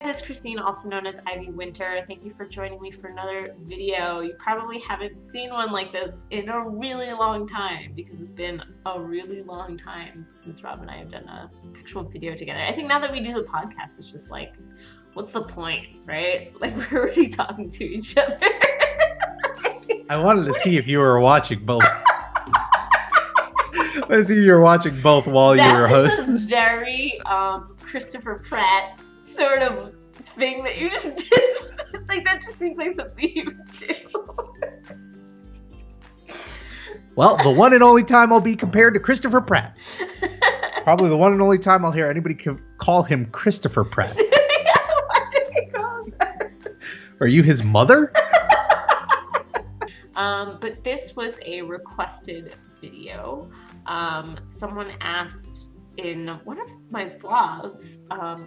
This is Christine, also known as IvyWinter. Thank you for joining me for another video. You probably haven't seen one like this in a really long time because it's been a really long time since Rob and I have done an actual video together. I think now that we do the podcast, it's just like, what's the point, right? Like, we're already talking to each other. I wanted to see if you were watching both. Let's see if you were watching both while you were hosting. That was a very Christopher Pratt sort of thing that you just did. Like, that just seems like something you would do. Well, the one and only time I'll be compared to Christopher Pratt. Probably the one and only time I'll hear anybody call him Christopher Pratt. Yeah, why did he call him that? Are you his mother? But this was a requested video. Someone asked in one of my vlogs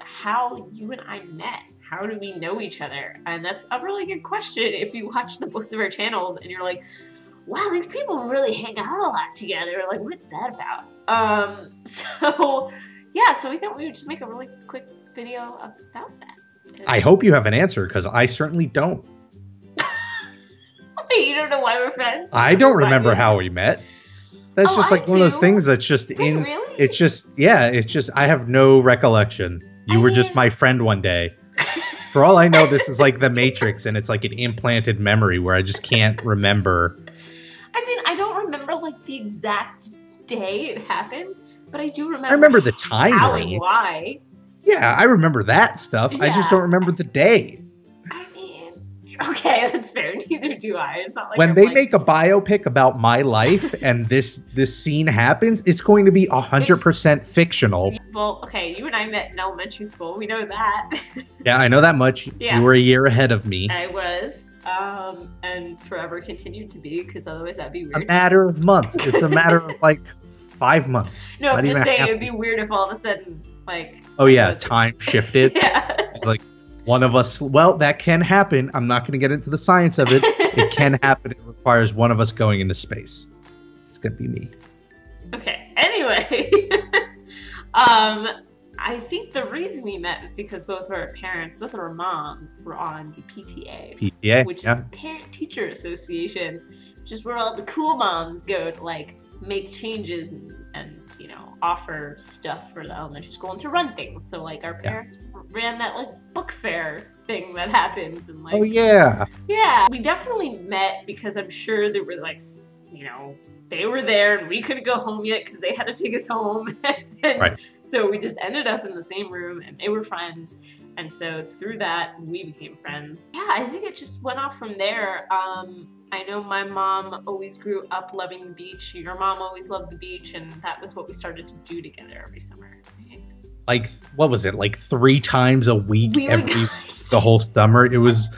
how you and I met. How do we know each other? And that's a really good question if you watch both of our channels and you're like, wow, these people really hang out a lot together. Like, what's that about? So we thought we would just make a really quick video about that. I hope you have an answer, because I certainly don't. Wait, you don't know why we're friends? I don't remember how we met. That's just like one of those things that's just in. Really? It's just, yeah, it's just, I have no recollection. You were just my friend one day. For all I know, this is like the Matrix, and it's like an implanted memory where I just can't remember. I mean, I don't remember like the exact day it happened, but I do remember. I remember the time. How and why. Yeah, I remember that stuff. Yeah. I just don't remember the day. Okay, that's fair. Neither do I. It's not like when they make a biopic about my life and this scene happens, it's going to be 100% fictional. Well, okay, you and I met in elementary school. We know that. Yeah, I know that much. Yeah. You were a year ahead of me. I was, and forever continued to be, because otherwise that'd be weird. A matter of months. It's a matter of like 5 months. No, I'm just saying it'd be weird if all of a sudden, like. Oh yeah, time shifted. Yeah. It's like. One of us, well, that can happen. I'm not going to get into the science of it. It can happen. It requires one of us going into space. It's going to be me. Okay. Anyway, I think the reason we met is because both of our parents, both of our moms, were on the PTA. PTA, which is Parent Teacher Association, which is where all the cool moms go to like make changes and you know, offer stuff for the elementary school and to run things. So like our parents ran that like book fair thing that happened, and like, oh yeah, we definitely met because I'm sure there was like, you know, they were there and we couldn't go home yet because they had to take us home. And so we just ended up in the same room and they were friends. And so through that, we became friends. Yeah, I think it just went off from there. I know my mom always grew up loving the beach. Your mom always loved the beach, and that was what we started to do together every summer. Right? Like, what was it? Like 3 times a week the whole summer. It was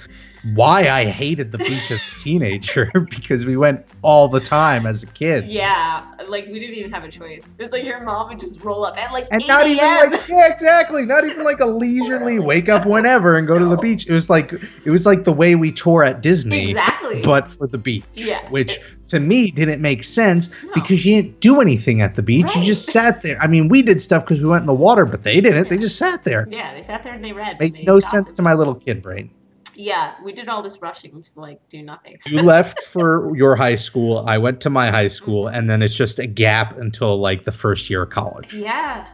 why I hated the beach as a teenager, because we went all the time as a kid. Yeah, like we didn't even have a choice. It was like your mom would just roll up at like 8 not even like, yeah, exactly. Not even like a leisurely wake up whenever and go to the beach. It was like the way we tour at Disney, but for the beach. Yeah, which to me didn't make sense because you didn't do anything at the beach. You just sat there. I mean, we did stuff because we went in the water, but they didn't. They just sat there. Yeah, they sat there and they read. Made no sense to my little kid brain. Yeah, we did all this rushing to like do nothing. You left for your high school. I went to my high school, and then it's just a gap until like the first year of college. Yeah.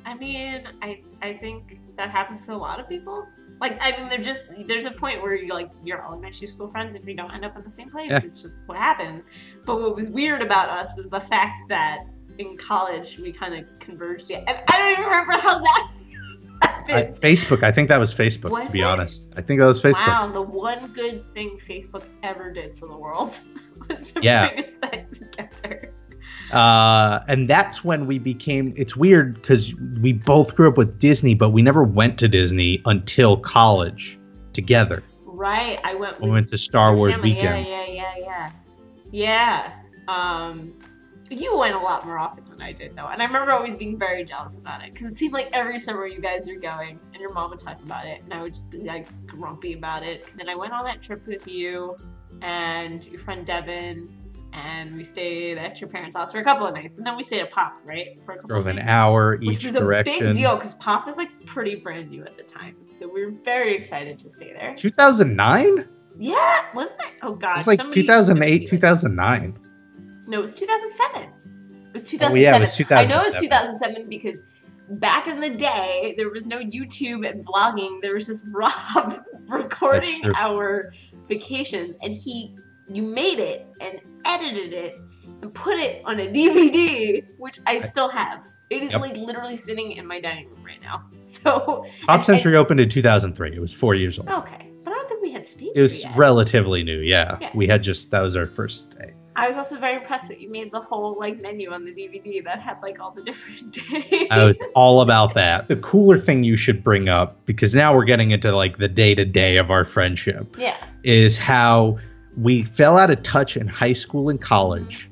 I mean, I think that happens to a lot of people. Like, I mean, there's a point where you're elementary school friends if you don't end up in the same place. Yeah. It's just what happens. But what was weird about us was the fact that in college we kind of converged. And I don't even remember how that. Facebook. I think that was Facebook, to be honest. I think that was Facebook. Wow, the one good thing Facebook ever did for the world was to bring us back together. And that's when we became, it's weird because we both grew up with Disney, but we never went to Disney until college together. Right. We went to Star Wars weekends. Yeah. You went a lot more often than I did, though. And I remember always being very jealous about it. Because it seemed like every summer you guys were going, and your mom would talk about it, and I would just be, like, grumpy about it. And then I went on that trip with you and your friend Devin, and we stayed at your parents' house for a couple of nights, and then we stayed at Pop, right? For a couple Drove of an nights, hour each which was direction. a big deal because Pop was like pretty brand new at the time, so we were very excited to stay there. 2009? Yeah, wasn't it? Oh god, it was like 2008, 2009. No, it was 2007. It was 2007. Oh, yeah, it was 2007. I know it was 2007 because back in the day, there was no YouTube and vlogging. There was just Rob recording our vacations, and you made it and edited it and put it on a DVD, which I still have. It is like literally sitting in my dining room right now. So Pop Century opened in 2003. It was 4 years old. Okay, but I don't think we had stayed. It was yet. Relatively new, yeah. We had that was our first stay. I was also very impressed that you made the whole like menu on the DVD that had like all the different days. I was all about that. The cooler thing you should bring up, because now we're getting into like the day-to-day of our friendship, is how we fell out of touch in high school and college.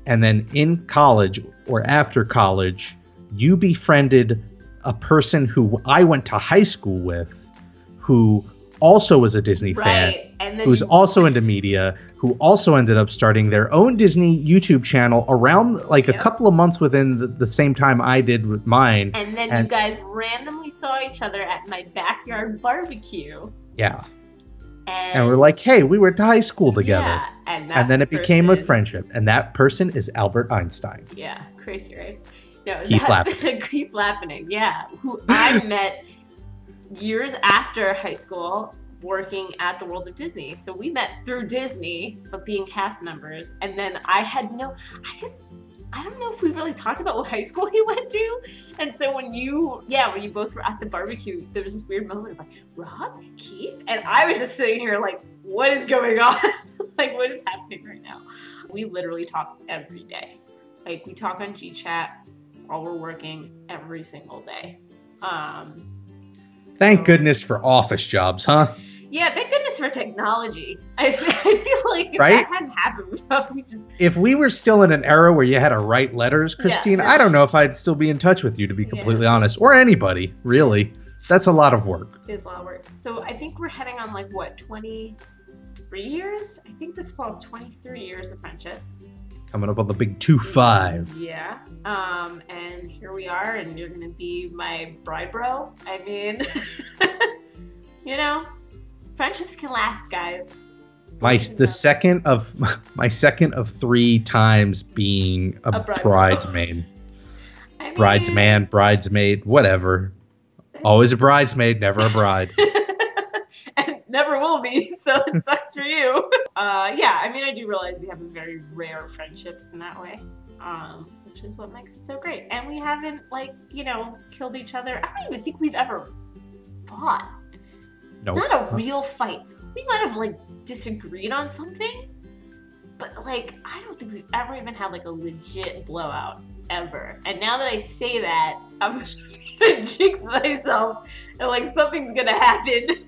And then in college or after college, you befriended a person who I went to high school with, who also was a Disney fan, and then who was also into media, who also ended up starting their own Disney YouTube channel around like a couple of months within the same time I did with mine. And then you guys randomly saw each other at my backyard barbecue. Yeah. And we're like, hey, we went to high school together. Yeah, and then it became a friendship. And that person is Albert Einstein. Yeah, crazy, right? No, Keith Lappening. Keith Lappening, yeah. Who I met years after high school working at the World of Disney. So we met through Disney, but being cast members. And then I don't know if we really talked about what high school he went to. And so when you both were at the barbecue, there was this weird moment of like, Rob, Keith? And I was just sitting here like, what is going on? Like, what is happening right now? We literally talk every day. Like, we talk on GChat while we're working every single day. Thank goodness for office jobs, huh? Yeah, thank goodness for technology. I feel like if that hadn't happened, if we were still in an era where you had to write letters, Christine, I don't know if I'd still be in touch with you, to be completely honest, or anybody, really. That's a lot of work. It is a lot of work. So I think we're heading on like, what, 23 years? I think this fall is 23 years of friendship. Coming up on the big 2-5. Yeah. And here we are, and you're going to be my bride bro. I mean, you know, friendships can last, guys. My second of 3 times being a bridesmaid. I mean, bridesman, bridesmaid, whatever. Always a bridesmaid, never a bride. And never will be, so it sucks for you. Yeah, I mean, I do realize we have a very rare friendship in that way, which is what makes it so great. And we haven't, like, you know, killed each other. I don't even think we've ever fought. Nope. Not a real fight. We might have, like, disagreed on something, but, like, I don't think we've ever even had, like, a legit blowout, ever. And now that I say that, I'm just gonna jinx myself, and, like, something's gonna happen.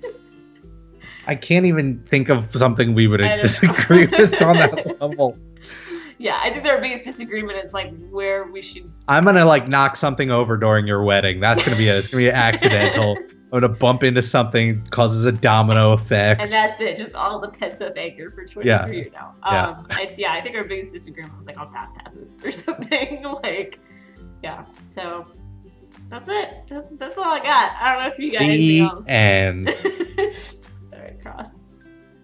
I can't even think of something we would disagree with on that level. Yeah, I think their biggest disagreement is like where we should. I'm gonna like knock something over during your wedding. That's gonna be it. It's gonna be accidental. I'm gonna bump into something, causes a domino effect. And that's it. Just all the pent up anger for 23 years now. I think our biggest disagreement was like on fast passes or something. Like, yeah. So that's it. That's all I got. I don't know if you got anything else. And cross,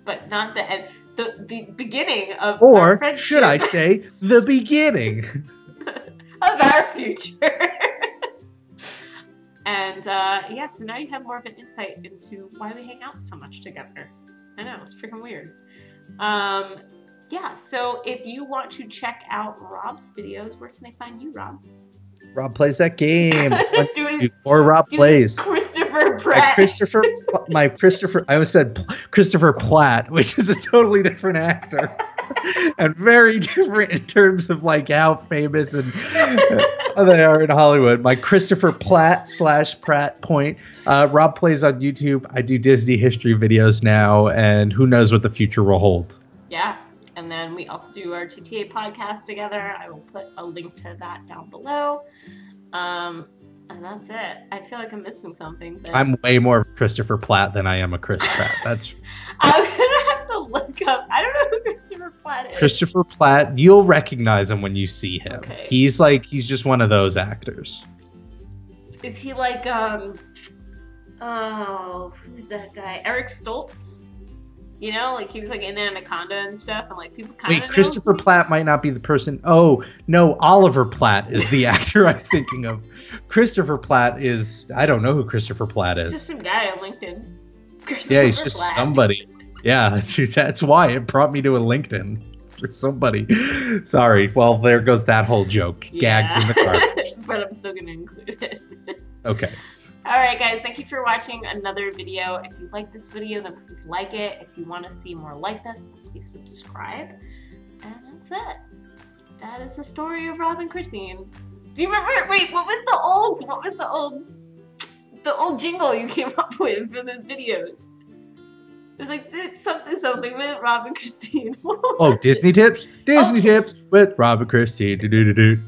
but not the end. The beginning of our friendship. Or should I say the beginning of our future. And so now you have more of an insight into why we hang out so much together. I know, it's freaking weird. So if you want to check out Rob's videos, where can they find you, Rob? Rob plays that game. Or Rob plays. Christopher Pratt. I almost said Christopher Platt, which is a totally different actor. And very different in terms of like how famous and they are in Hollywood. My Christopher Platt / Pratt point. Rob plays on YouTube. I do Disney history videos now, and who knows what the future will hold. Yeah. And then we also do our TTA podcast together. I will put a link to that down below. And that's it. I feel like I'm missing something. But... I'm way more Christopher Platt than I am a Chris Pratt. That's. I'm gonna have to look up. I don't know who Christopher Platt is. Christopher Platt, you'll recognize him when you see him. Okay. He's just one of those actors. Is he like oh, who's that guy? Eric Stoltz? You know, like he was like in Anaconda and stuff, and like people kind of. Wait, Christopher Platt might not be the person. Oh no, Oliver Platt is the actor I'm thinking of. Christopher Platt is. I don't know who Christopher Platt is. Just some guy on LinkedIn. Yeah, he's just somebody. Yeah, that's why it brought me to a LinkedIn for somebody. Sorry. Well, there goes that whole joke. Yeah. Gags in the car. But I'm still gonna include it. Okay. Alright guys, thank you for watching another video. If you like this video, then please like it. If you want to see more like this, please subscribe. And that's it. That is the story of Rob and Christine. Do you remember? Wait, what was the old jingle you came up with for those videos? It was like something with Rob and Christine. Oh, Disney tips? Disney tips with Rob and Christine. Do-do-do-do.